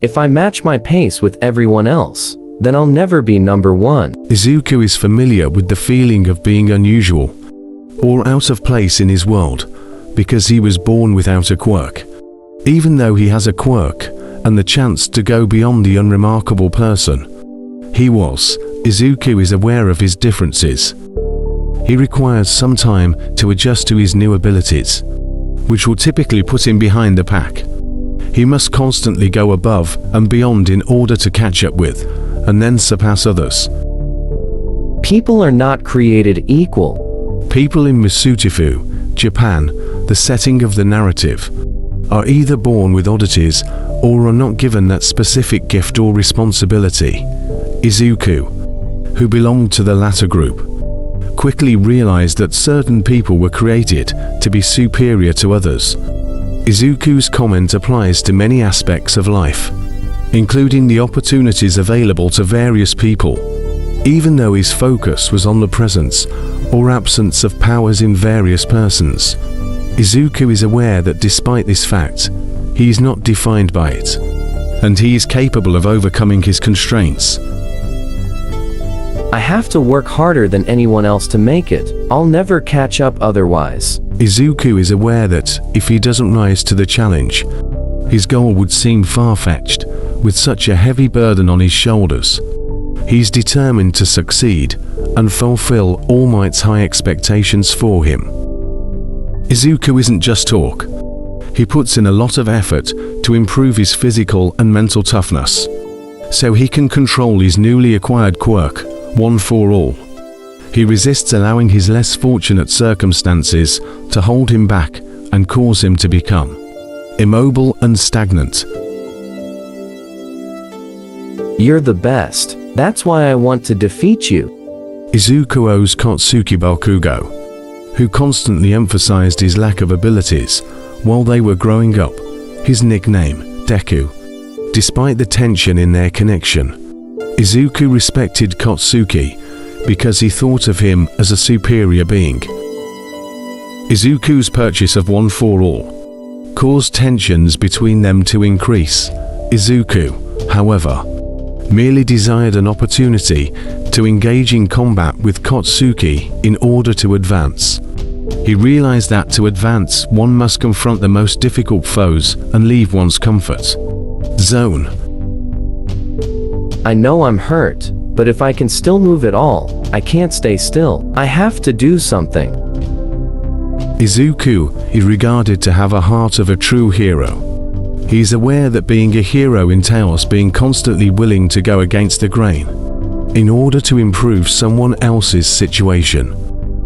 If I match my pace with everyone else, then I'll never be number one. Izuku is familiar with the feeling of being unusual or out of place in his world because he was born without a quirk. Even though he has a quirk and the chance to go beyond the unremarkable person Izuku is aware of his differences. He requires some time to adjust to his new abilities, which will typically put him behind the pack. He must constantly go above and beyond in order to catch up with, and then surpass others. People are not created equal. People in Misutifu, Japan, the setting of the narrative, are either born with oddities or are not given that specific gift or responsibility. Izuku, who belonged to the latter group, quickly realized that certain people were created to be superior to others. Izuku's comment applies to many aspects of life, including the opportunities available to various people, even though his focus was on the presence or absence of powers in various persons. Izuku is aware that despite this fact, he is not defined by it, and he is capable of overcoming his constraints. I have to work harder than anyone else to make it. I'll never catch up otherwise. Izuku is aware that if he doesn't rise to the challenge, his goal would seem far-fetched with such a heavy burden on his shoulders. He's determined to succeed and fulfill All Might's high expectations for him. Izuku isn't just talk. He puts in a lot of effort to improve his physical and mental toughness, so he can control his newly acquired quirk, One for All. He resists allowing his less fortunate circumstances to hold him back and cause him to become immobile and stagnant. You're the best. That's why I want to defeat you. Izuku owes Katsuki Bakugo, who constantly emphasized his lack of abilities while they were growing up, his nickname, Deku. Despite the tension in their connection, Izuku respected Katsuki because he thought of him as a superior being. Izuku's purchase of One for All caused tensions between them to increase. Izuku, however, merely desired an opportunity to engage in combat with Katsuki in order to advance. He realized that to advance, one must confront the most difficult foes and leave one's comfort zone. I know I'm hurt, but if I can still move at all, I can't stay still. I have to do something. Izuku is regarded to have a heart of a true hero. He is aware that being a hero entails being constantly willing to go against the grain in order to improve someone else's situation.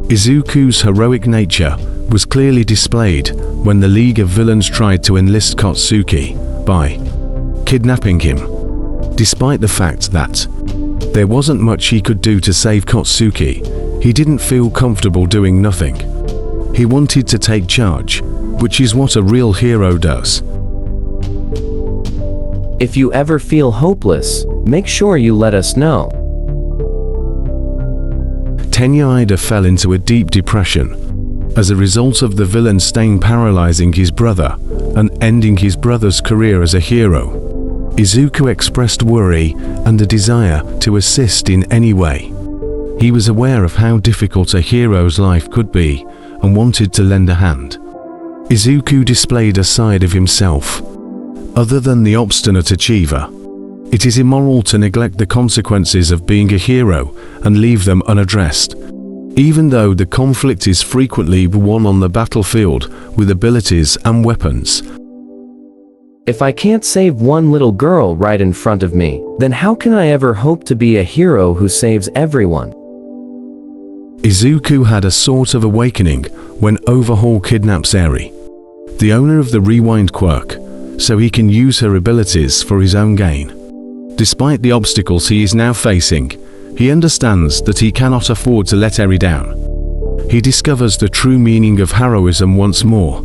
Izuku's heroic nature was clearly displayed when the League of Villains tried to enlist Katsuki by kidnapping him. Despite the fact that there wasn't much he could do to save Katsuki, he didn't feel comfortable doing nothing. He wanted to take charge, which is what a real hero does. If you ever feel hopeless, make sure you let us know. Tenya fell into a deep depression as a result of the villain stain paralyzing his brother and ending his brother's career as a hero. Izuku expressed worry and a desire to assist in any way. He was aware of how difficult a hero's life could be and wanted to lend a hand. Izuku displayed a side of himself other than the obstinate achiever. It is immoral to neglect the consequences of being a hero and leave them unaddressed, even though the conflict is frequently won on the battlefield with abilities and weapons. If I can't save one little girl right in front of me, then how can I ever hope to be a hero who saves everyone? Izuku had a sort of awakening when Overhaul kidnaps Eri, the owner of the Rewind quirk, so he can use her abilities for his own gain. Despite the obstacles he is now facing, he understands that he cannot afford to let Eri down. He discovers the true meaning of heroism once more,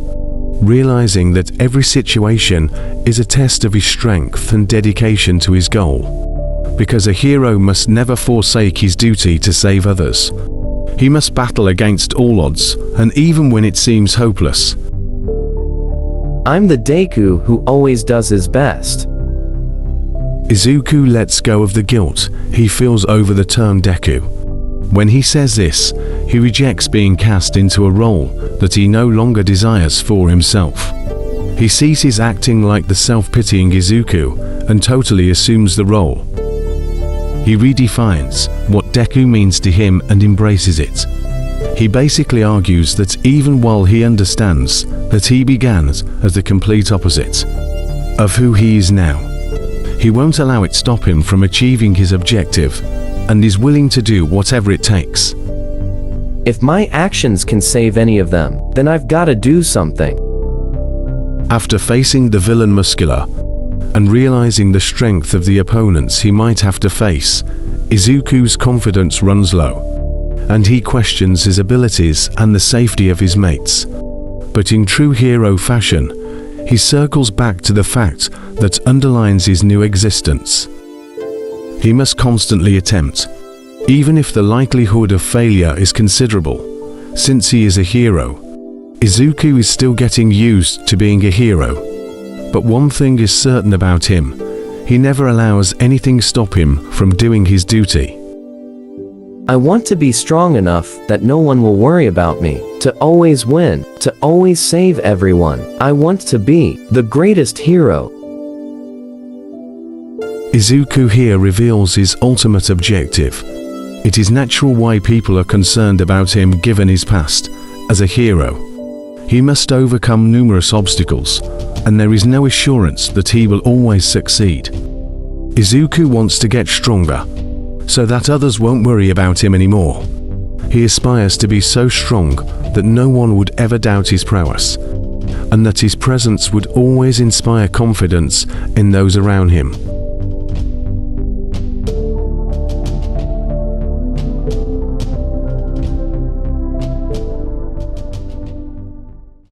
realizing that every situation is a test of his strength and dedication to his goal, because a hero must never forsake his duty to save others. He must battle against all odds, and even when it seems hopeless. I'm the Deku who always does his best. Izuku lets go of the guilt he feels over the term Deku. When he says this, he rejects being cast into a role that he no longer desires for himself. He ceases acting like the self-pitying Izuku and totally assumes the role. He redefines what Deku means to him and embraces it. He basically argues that even while he understands that he began as the complete opposite of who he is now, he won't allow it stop him from achieving his objective and is willing to do whatever it takes. If my actions can save any of them, then I've got to do something. After facing the villain Muscular and realizing the strength of the opponents he might have to face, Izuku's confidence runs low, and he questions his abilities and the safety of his mates. But in true hero fashion, he circles back to the fact that underlines his new existence. He must constantly attempt, even if the likelihood of failure is considerable. Since he is a hero, Izuku is still getting used to being a hero. But one thing is certain about him: he never allows anything stop him from doing his duty. I want to be strong enough that no one will worry about me, to always win, to always save everyone. I want to be the greatest hero. Izuku here reveals his ultimate objective. It is natural why people are concerned about him given his past as a hero. He must overcome numerous obstacles, and there is no assurance that he will always succeed. Izuku wants to get stronger, so that others won't worry about him anymore. He aspires to be so strong that no one would ever doubt his prowess, and that his presence would always inspire confidence in those around him.